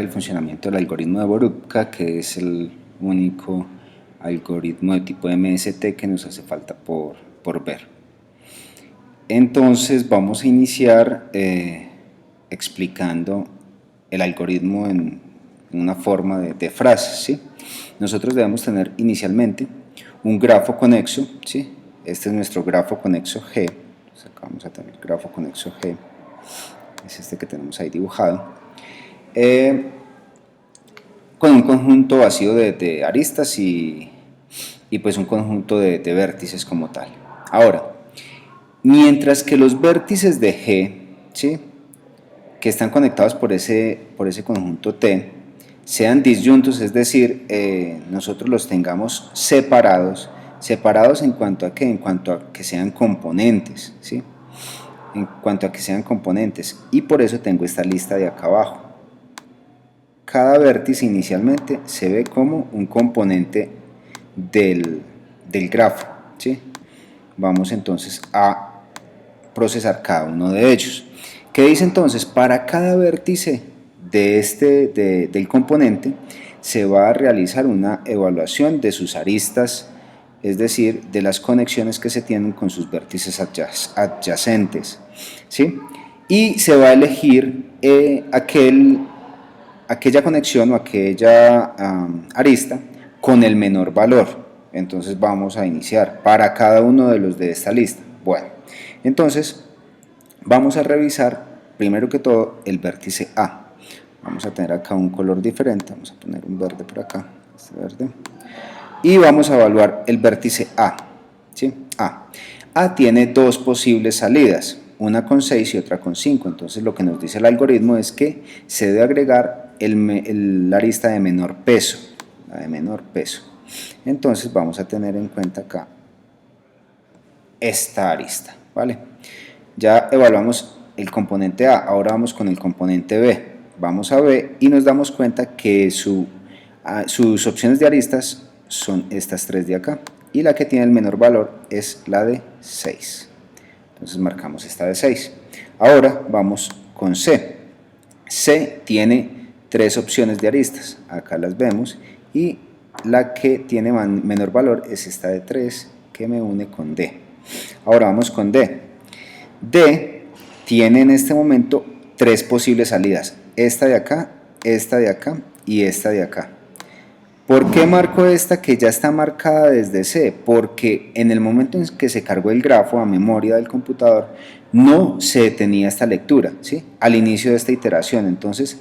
el funcionamiento del algoritmo de Borukka, que es el único algoritmo de tipo MST que nos hace falta por ver. Entonces vamos a iniciar explicando el algoritmo en una forma de frases, ¿sí? Nosotros debemos tener inicialmente un grafo conexo, ¿sí? Este es nuestro grafo conexo G. Entonces acá vamos a tener el grafo conexo G, es este que tenemos ahí dibujado, con un conjunto vacío de aristas y pues un conjunto de vértices como tal. Ahora, mientras que los vértices de G, ¿sí?, que están conectados por ese conjunto T, sean disyuntos, es decir, nosotros los tengamos separados en cuanto a qué, en cuanto a que sean componentes, ¿sí?, en cuanto a que sean componentes, y por eso tengo esta lista de acá abajo. Cada vértice inicialmente se ve como un componente del grafo, ¿sí? Vamos entonces a procesar cada uno de ellos. ¿Qué dice entonces? Para cada vértice del componente se va a realizar una evaluación de sus aristas, es decir, de las conexiones que se tienen con sus vértices adyacentes, ¿sí? Y se va a elegir aquella conexión o aquella arista con el menor valor. Entonces vamos a iniciar para cada uno de los de esta lista. Bueno, entonces vamos a revisar primero que todo el vértice A. Vamos a tener acá un color diferente, vamos a poner un verde por acá, este verde, y vamos a evaluar el vértice A, ¿sí? A tiene dos posibles salidas, una con 6 y otra con 5, entonces lo que nos dice el algoritmo es que se debe agregar la arista de menor peso, entonces vamos a tener en cuenta acá esta arista, ¿vale? Ya evaluamos el componente A, ahora vamos con el componente B, vamos a B y nos damos cuenta que sus opciones de aristas son estas tres de acá, y la que tiene el menor valor es la de 6. Entonces marcamos esta de 6. Ahora vamos con C. C tiene tres opciones de aristas, acá las vemos, y la que tiene menor valor es esta de 3 que me une con D. Ahora vamos con D. D tiene en este momento tres posibles salidas, esta de acá y esta de acá. ¿Por qué marco esta que ya está marcada desde C? Porque en el momento en que se cargó el grafo a memoria del computador, no se detenía esta lectura, ¿sí?, al inicio de esta iteración. Entonces,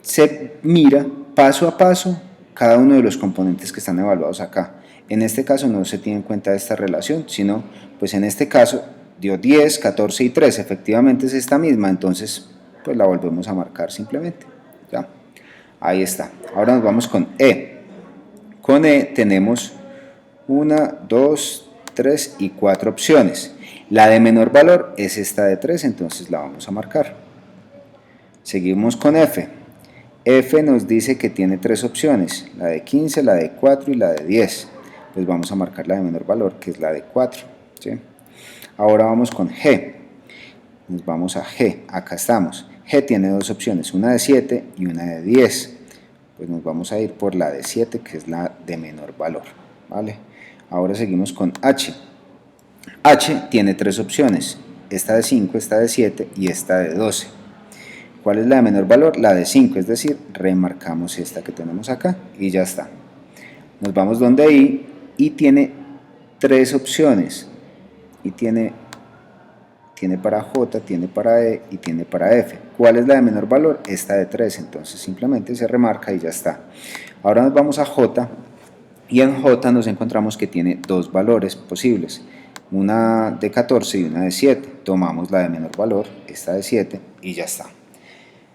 se mira paso a paso cada uno de los componentes que están evaluados acá. En este caso no se tiene en cuenta esta relación, sino, pues en este caso, dio 10, 14 y 3, efectivamente es esta misma, entonces, pues la volvemos a marcar simplemente, ¿ya? Ahí está. Ahora nos vamos con E. Con E tenemos 1, 2, 3 y 4 opciones. La de menor valor es esta de 3, entonces la vamos a marcar. Seguimos con F. F nos dice que tiene tres opciones, la de 15, la de 4 y la de 10. Pues vamos a marcar la de menor valor, que es la de 4, ¿sí? Ahora vamos con G. Nos vamos a G, acá estamos. G tiene dos opciones, una de 7 y una de 10. Pues nos vamos a ir por la de 7, que es la de menor valor, ¿vale? Ahora seguimos con H. H tiene tres opciones, esta de 5, esta de 7 y esta de 12. ¿Cuál es la de menor valor? La de 5, es decir, remarcamos esta que tenemos acá y ya está. Nos vamos donde I y tiene tres opciones, y tiene para J, tiene para E y tiene para F. ¿Cuál es la de menor valor? Esta de 3, entonces simplemente se remarca y ya está. Ahora nos vamos a J, y en J nos encontramos que tiene dos valores posibles, una de 14 y una de 7. Tomamos la de menor valor, esta de 7, y ya está.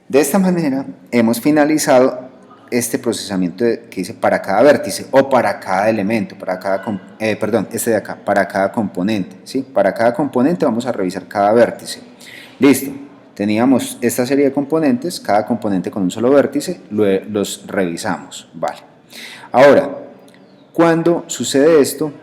De esta manera hemos finalizado este procesamiento que dice para cada vértice o para cada elemento, para cada componente, ¿sí? Para cada componente vamos a revisar cada vértice. Listo, teníamos esta serie de componentes, cada componente con un solo vértice, los revisamos, vale. Ahora, cuando sucede esto,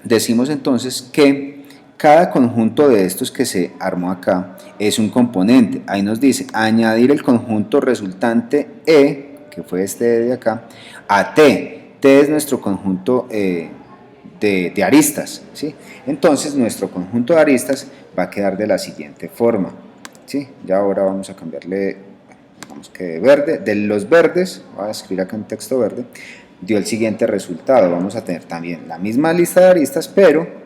decimos entonces que Cada conjunto de estos que se armó acá es un componente. Ahí nos dice añadir el conjunto resultante E, que fue este de acá, a T. T es nuestro conjunto de aristas, ¿sí? Entonces nuestro conjunto de aristas va a quedar de la siguiente forma, ¿sí? Ya ahora vamos a cambiarle, digamos que de verde, de los verdes, voy a escribir acá en texto verde, dio el siguiente resultado. Vamos a tener también la misma lista de aristas, pero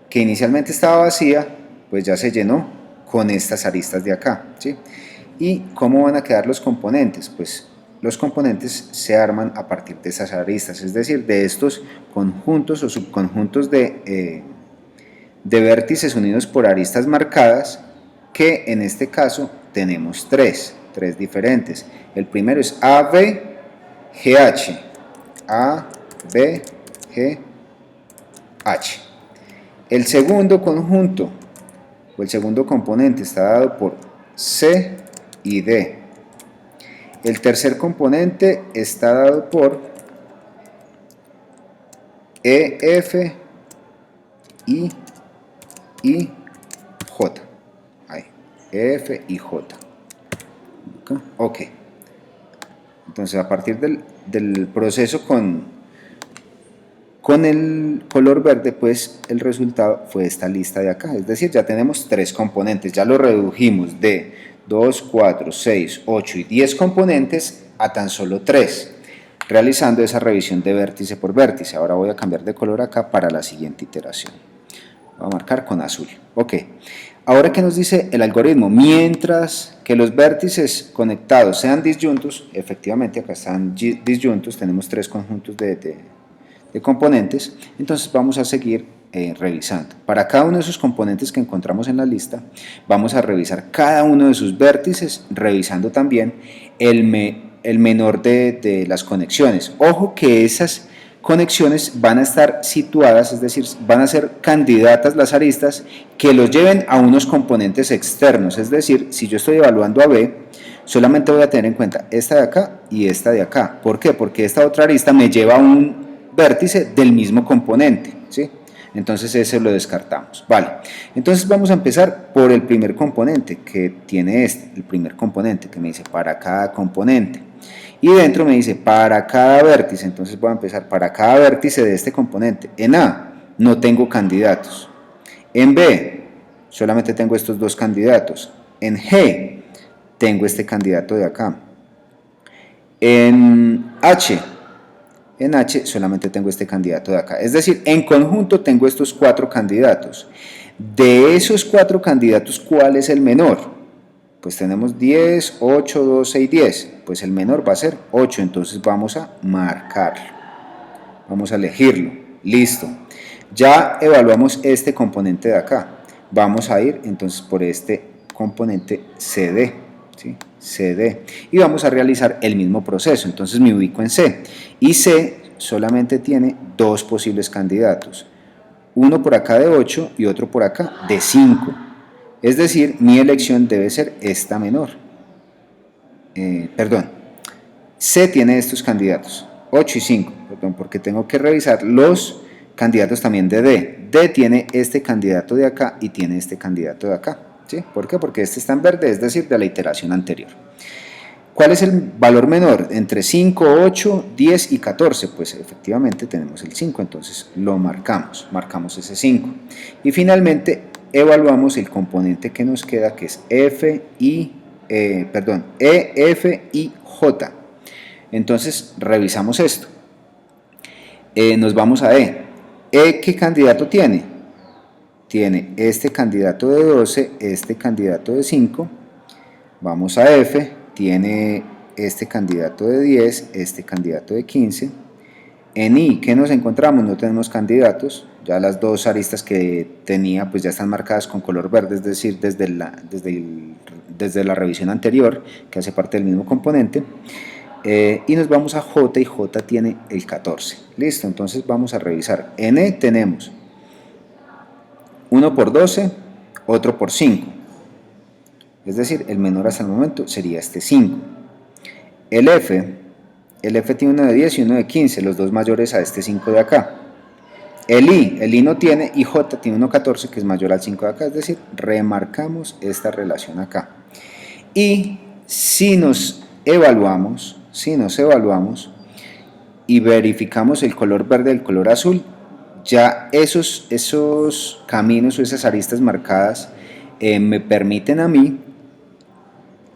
que inicialmente estaba vacía, pues ya se llenó con estas aristas de acá, ¿sí? ¿Y cómo van a quedar los componentes? Pues los componentes se arman a partir de esas aristas, es decir, de estos conjuntos o subconjuntos de vértices unidos por aristas marcadas, que en este caso tenemos tres diferentes. El primero es ABGH, ABGH. El segundo conjunto o el segundo componente está dado por C y D. El tercer componente está dado por E, F y J. Ahí, E, F y J. Ok. Entonces, a partir del proceso con el color verde, pues el resultado fue esta lista de acá. Es decir, ya tenemos tres componentes. Ya lo redujimos de 2, 4, 6, 8 y 10 componentes a tan solo 3, realizando esa revisión de vértice por vértice. Ahora voy a cambiar de color acá para la siguiente iteración. Voy a marcar con azul. Ok. Ahora, ¿qué nos dice el algoritmo? Mientras que los vértices conectados sean disyuntos, efectivamente acá están disyuntos, tenemos tres conjuntos de componentes, entonces vamos a seguir revisando. Para cada uno de esos componentes que encontramos en la lista, vamos a revisar cada uno de sus vértices, revisando también el menor de las conexiones. Ojo que esas conexiones van a estar situadas, es decir, van a ser candidatas las aristas que los lleven a unos componentes externos. Es decir, si yo estoy evaluando a B, solamente voy a tener en cuenta esta de acá y esta de acá. ¿Por qué? Porque esta otra arista me lleva a un vértice del mismo componente, ¿sí? Entonces ese lo descartamos. Vale, entonces vamos a empezar por el primer componente que tiene el primer componente que me dice para cada componente. Y dentro me dice para cada vértice. Entonces voy a empezar para cada vértice de este componente. En A no tengo candidatos. En B solamente tengo estos dos candidatos. En G tengo este candidato de acá. En H solamente tengo este candidato de acá. Es decir, en conjunto tengo estos cuatro candidatos. De esos cuatro candidatos, ¿cuál es el menor? Pues tenemos 10, 8, 12 y 10. Pues el menor va a ser 8, entonces vamos a marcarlo. Vamos a elegirlo. Listo. Ya evaluamos este componente de acá. Vamos a ir entonces por este componente CD, ¿sí? CD. Y vamos a realizar el mismo proceso. Entonces me ubico en C. Y C solamente tiene dos posibles candidatos. Uno por acá de 8 y otro por acá de 5. Es decir, mi elección debe ser esta menor. C tiene estos candidatos, 8 y 5, porque tengo que revisar los candidatos también de D. D tiene este candidato de acá y tiene este candidato de acá. ¿Sí? ¿Por qué? Porque este está en verde, es decir, de la iteración anterior. ¿Cuál es el valor menor? Entre 5, 8, 10 y 14. Pues efectivamente tenemos el 5, entonces lo marcamos ese 5. Y finalmente evaluamos el componente que nos queda, que es E, F y J. Entonces revisamos esto. Nos vamos a E. ¿E qué candidato tiene? Tiene este candidato de 12, este candidato de 5. Vamos a F, tiene este candidato de 10, este candidato de 15. En I, ¿qué nos encontramos? No tenemos candidatos, ya las dos aristas que tenía pues ya están marcadas con color verde, es decir, desde la revisión anterior, que hace parte del mismo componente. Y nos vamos a J, y J tiene el 14. Listo, entonces vamos a revisar. En E tenemos uno por 12, otro por 5. Es decir, el menor hasta el momento sería este 5. El F tiene uno de 10 y uno de 15, los dos mayores a este 5 de acá. el I no tiene y J tiene 1,14 que es mayor al 5 de acá, es decir, remarcamos esta relación acá. Y si nos evaluamos y verificamos el color verde y el color azul, ya esos caminos o esas aristas marcadas me permiten a mí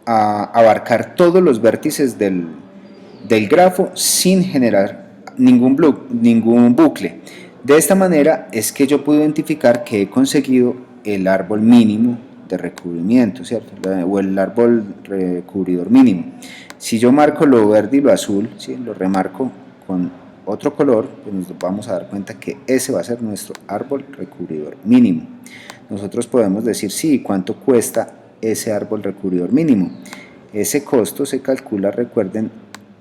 abarcar todos los vértices del grafo sin generar ningún bucle. De esta manera es que yo puedo identificar que he conseguido el árbol mínimo de recubrimiento, ¿cierto? O el árbol recubridor mínimo. Si yo marco lo verde y lo azul, ¿sí? Lo remarco con otro color, pues nos vamos a dar cuenta que ese va a ser nuestro árbol recubridor mínimo. Nosotros podemos decir, sí, ¿cuánto cuesta ese árbol recubridor mínimo? Ese costo se calcula, recuerden,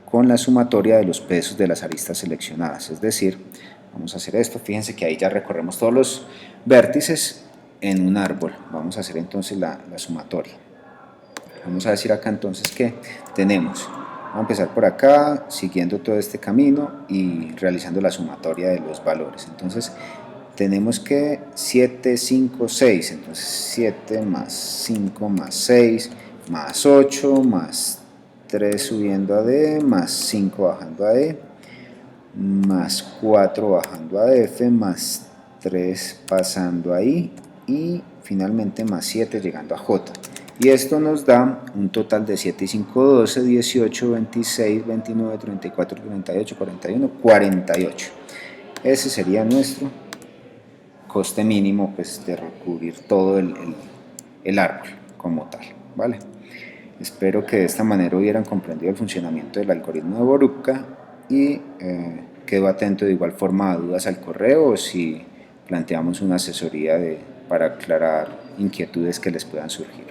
con la sumatoria de los pesos de las aristas seleccionadas, es decir, vamos a hacer esto, fíjense que ahí ya recorremos todos los vértices en un árbol, vamos a hacer entonces la sumatoria. Vamos a decir acá entonces que tenemos, vamos a empezar por acá, siguiendo todo este camino y realizando la sumatoria de los valores. Entonces tenemos que 7, 5, 6, entonces 7 más 5 más 6 más 8 más 3 subiendo a D, más 5 bajando a E, más 4 bajando a F, más 3 pasando a I y finalmente más 7 llegando a J. Y esto nos da un total de 7 y 5, 12, 18, 26, 29, 34, 38, 41, 48. Ese sería nuestro coste mínimo, pues, de recubrir todo el árbol como tal, ¿vale? Espero que de esta manera hubieran comprendido el funcionamiento del algoritmo de Boruca y quedo atento de igual forma a dudas al correo o si planteamos una asesoría para aclarar inquietudes que les puedan surgir.